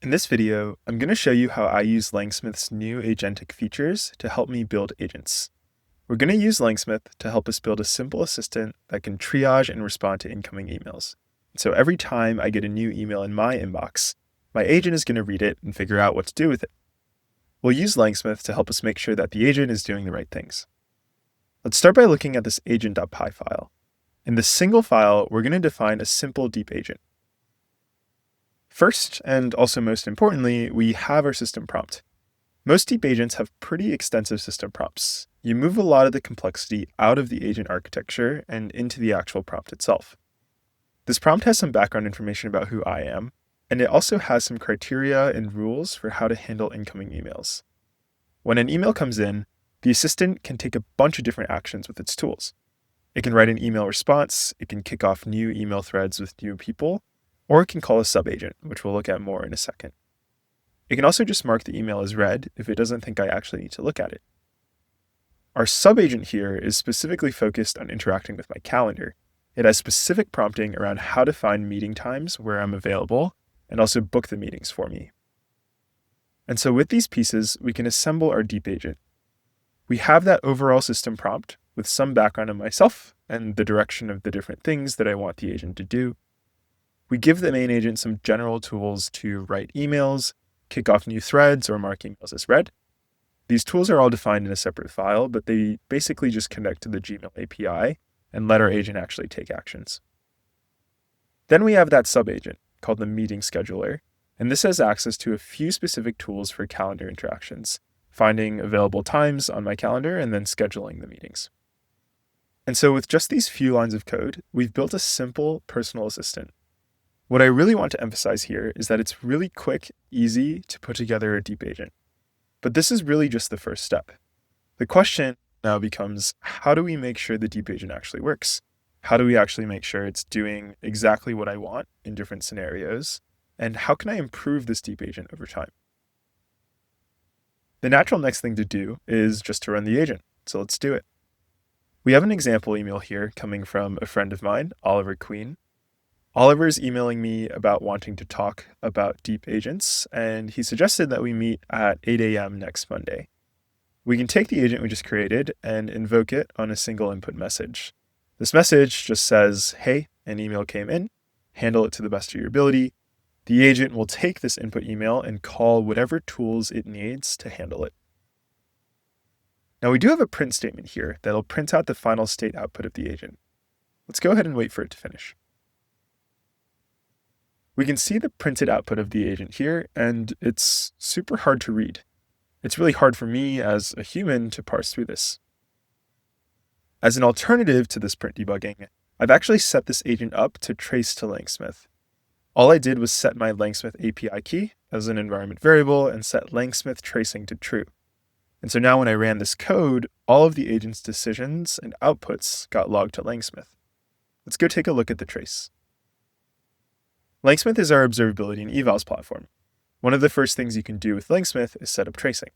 In this video, I'm going to show you how I use LangSmith's new agentic features to help me build agents. We're going to use LangSmith to help us build a simple assistant that can triage and respond to incoming emails. So every time I get a new email in my inbox, my agent is going to read it and figure out what to do with it. We'll use LangSmith to help us make sure that the agent is doing the right things. Let's start by looking at this agent.py file. In this single file, we're going to define a simple deep agent. First, and also most importantly, we have our system prompt. Most deep agents have pretty extensive system prompts. You move a lot of the complexity out of the agent architecture and into the actual prompt itself. This prompt has some background information about who I am, and it also has some criteria and rules for how to handle incoming emails. When an email comes in, the assistant can take a bunch of different actions with its tools. It can write an email response, it can kick off new email threads with new people, or it can call a subagent, which we'll look at more in a second. It can also just mark the email as read if it doesn't think I actually need to look at it. Our subagent here is specifically focused on interacting with my calendar. It has specific prompting around how to find meeting times where I'm available and also book the meetings for me. And so with these pieces, we can assemble our deep agent. We have that overall system prompt with some background on myself and the direction of the different things that I want the agent to do. We give the main agent some general tools to write emails, kick off new threads, or mark emails as read. These tools are all defined in a separate file, but they basically just connect to the Gmail API and let our agent actually take actions. Then we have that subagent called the meeting scheduler, and this has access to a few specific tools for calendar interactions, finding available times on my calendar and then scheduling the meetings. And so with just these few lines of code, we've built a simple personal assistant. What I really want to emphasize here is that it's really quick, easy to put together a deep agent. But this is really just the first step. The question now becomes, how do we make sure the deep agent actually works? How do we actually make sure it's doing exactly what I want in different scenarios? And how can I improve this deep agent over time? The natural next thing to do is just to run the agent. So let's do it. We have an example email here coming from a friend of mine, Oliver Queen. Oliver is emailing me about wanting to talk about deep agents, and he suggested that we meet at 8 a.m. next Monday. We can take the agent we just created and invoke it on a single input message. This message just says, hey, an email came in, handle it to the best of your ability. The agent will take this input email and call whatever tools it needs to handle it. Now we do have a print statement here that'll print out the final state output of the agent. Let's go ahead and wait for it to finish. We can see the printed output of the agent here, and it's super hard to read. It's really hard for me as a human to parse through this. As an alternative to this print debugging, I've actually set this agent up to trace to LangSmith. All I did was set my LangSmith API key as an environment variable and set LangSmith tracing to true. And so now when I ran this code, all of the agent's decisions and outputs got logged to LangSmith. Let's go take a look at the trace. LangSmith is our observability and evals platform. One of the first things you can do with LangSmith is set up tracing.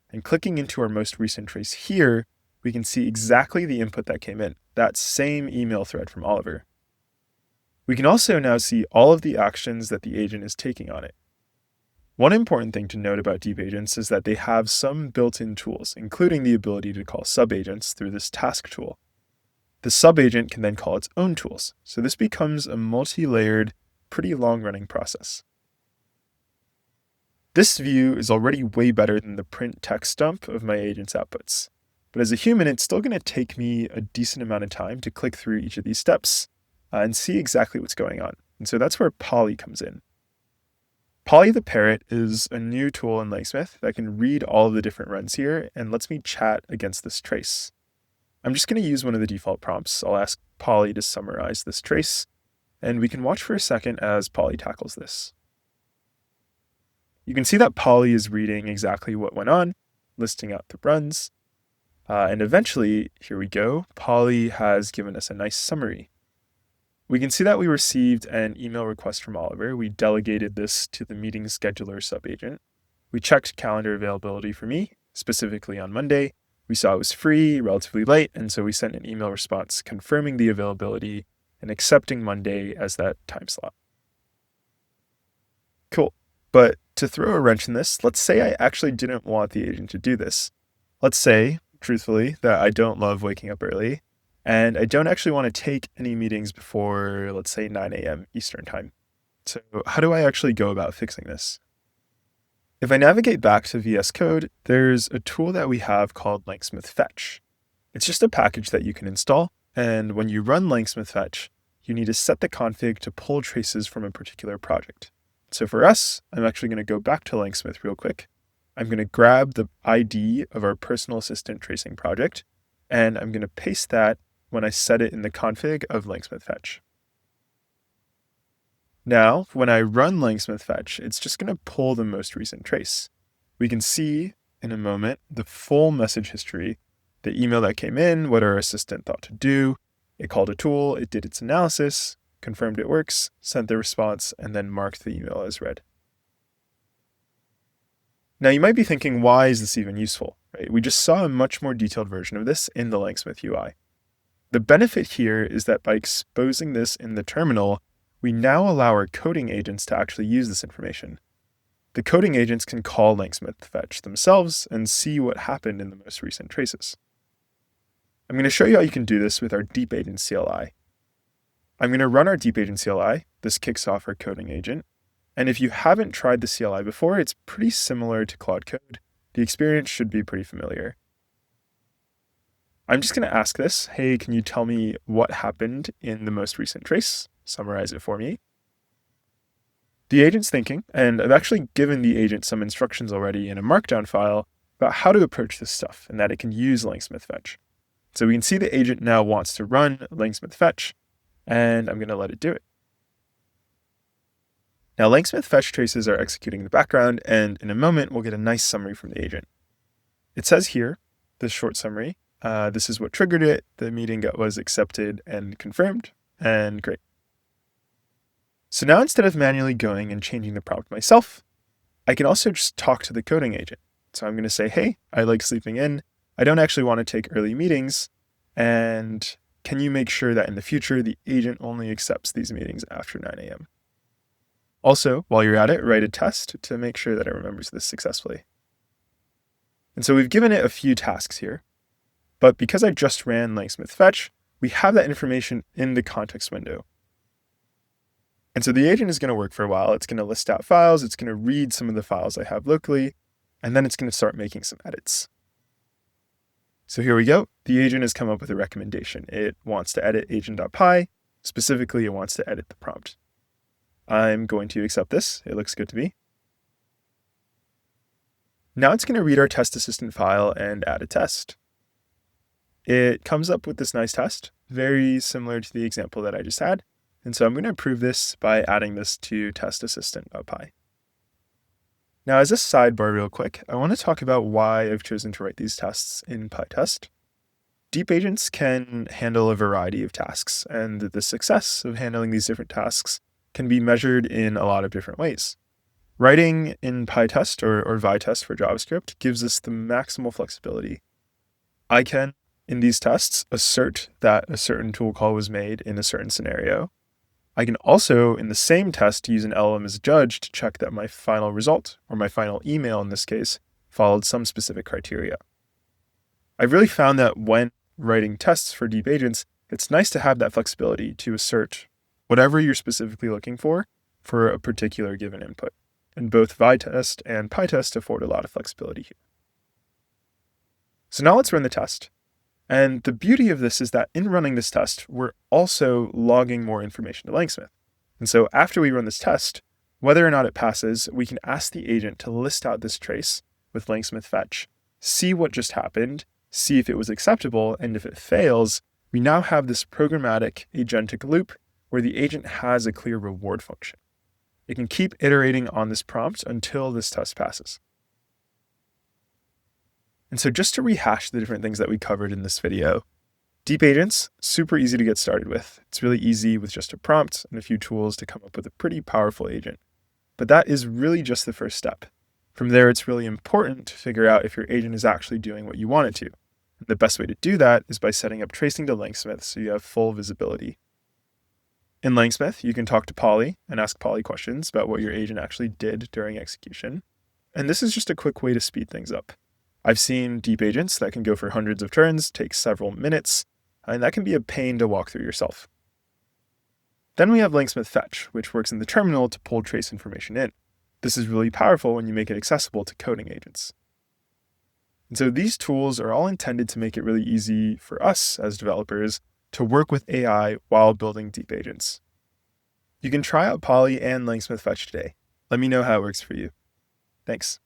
And clicking into our most recent trace here, we can see exactly the input that came in, that same email thread from Oliver. We can also now see all of the actions that the agent is taking on it. One important thing to note about deep agents is that they have some built-in tools, including the ability to call subagents through this task tool. The subagent can then call its own tools, so this becomes a multi-layered, pretty long-running process. This view is already way better than the print text dump of my agent's outputs. But as a human, it's still going to take me a decent amount of time to click through each of these steps and see exactly what's going on. And so that's where Polly comes in. Polly the parrot is a new tool in LangSmith that can read all of the different runs here and lets me chat against this trace. I'm just going to use one of the default prompts. I'll ask Polly to summarize this trace, and we can watch for a second as Polly tackles this. You can see that Polly is reading exactly what went on, listing out the runs, and eventually, here we go, Polly has given us a nice summary. We can see that we received an email request from Oliver. We delegated this to the meeting scheduler subagent. We checked calendar availability for me, specifically on Monday. We saw it was free, relatively late, and so we sent an email response confirming the availability and accepting Monday as that time slot. Cool. But To throw a wrench in this, let's say I actually didn't want the agent to do this. Let's say, truthfully, that I don't love waking up early, and I don't actually want to take any meetings before, let's say, 9 a.m. Eastern Time. So how do I actually go about fixing this? If I navigate back to VS Code, there's a tool that we have called LangSmith Fetch. It's just a package that you can install, and when you run LangSmith Fetch, you need to set the config to pull traces from a particular project. So for us, I'm actually going to go back to LangSmith real quick. I'm going to grab the ID of our personal assistant tracing project, and I'm going to paste that when I set it in the config of LangSmith Fetch. Now, when I run LangSmith Fetch, it's just going to pull the most recent trace. We can see in a moment the full message history, the email that came in, what our assistant thought to do. It called a tool, it did its analysis, confirmed it works, sent the response, and then marked the email as read. Now you might be thinking, why is this even useful? Right? We just saw a much more detailed version of this in the LangSmith UI. The benefit here is that by exposing this in the terminal, we now allow our coding agents to actually use this information. The coding agents can call LangSmith Fetch themselves and see what happened in the most recent traces. I'm going to show you how you can do this with our deep agent CLI. I'm going to run our deep agent CLI. This kicks off our coding agent. And if you haven't tried the CLI before, it's pretty similar to Claude Code. The experience should be pretty familiar. I'm just going to ask this, hey, can you tell me what happened in the most recent trace? Summarize it for me. The agent's thinking, and I've actually given the agent some instructions already in a markdown file about how to approach this stuff and that it can use LangSmith Fetch. So we can see the agent now wants to run LangSmith Fetch, and I'm going to let it do it. Now LangSmith Fetch traces are executing in the background, and in a moment we'll get a nice summary from the agent. It says here, this short summary, this is what triggered it, the meeting was accepted and confirmed, and great. So now instead of manually going and changing the prompt myself, I can also just talk to the coding agent. So I'm going to say, hey, I like sleeping in. I don't actually want to take early meetings. And can you make sure that in the future, the agent only accepts these meetings after 9 a.m.? Also, while you're at it, write a test to make sure that it remembers this successfully. And so we've given it a few tasks here. But because I just ran LangSmith Fetch, we have that information in the context window. And so the agent is going to work for a while. It's going to list out files. It's going to read some of the files I have locally, and then it's going to start making some edits. So here we go. The agent has come up with a recommendation. It wants to edit agent.py. Specifically, it wants to edit the prompt. I'm going to accept this. It looks good to me. Now it's going to read our test assistant file and add a test. It comes up with this nice test, very similar to the example that I just had. And so I'm going to improve this by adding this to test assistant.py. Now, as a sidebar real quick, I want to talk about why I've chosen to write these tests in PyTest. Deep agents can handle a variety of tasks, and the success of handling these different tasks can be measured in a lot of different ways. Writing in PyTest or VyTest for JavaScript gives us the maximal flexibility. I can, in these tests, assert that a certain tool call was made in a certain scenario. I can also, in the same test, use an LLM as a judge to check that my final result, or my final email in this case, followed some specific criteria. I've really found that when writing tests for deep agents, it's nice to have that flexibility to assert whatever you're specifically looking for a particular given input. And both VyTest and PyTest afford a lot of flexibility here. So now let's run the test. And the beauty of this is that in running this test, we're also logging more information to LangSmith. And so after we run this test, whether or not it passes, we can ask the agent to list out this trace with LangSmith Fetch, see what just happened, see if it was acceptable, and if it fails, we now have this programmatic agentic loop where the agent has a clear reward function. It can keep iterating on this prompt until this test passes. And so just to rehash the different things that we covered in this video, deep agents, super easy to get started with. It's really easy with just a prompt and a few tools to come up with a pretty powerful agent. But that is really just the first step. From there, it's really important to figure out if your agent is actually doing what you want it to. And the best way to do that is by setting up tracing to LangSmith so you have full visibility. In LangSmith, you can talk to Polly and ask Polly questions about what your agent actually did during execution. And this is just a quick way to speed things up. I've seen deep agents that can go for hundreds of turns, take several minutes, and that can be a pain to walk through yourself. Then we have LangSmith Fetch, which works in the terminal to pull trace information in. This is really powerful when you make it accessible to coding agents. And so these tools are all intended to make it really easy for us as developers to work with AI while building deep agents. You can try out Polly and LangSmith Fetch today. Let me know how it works for you. Thanks.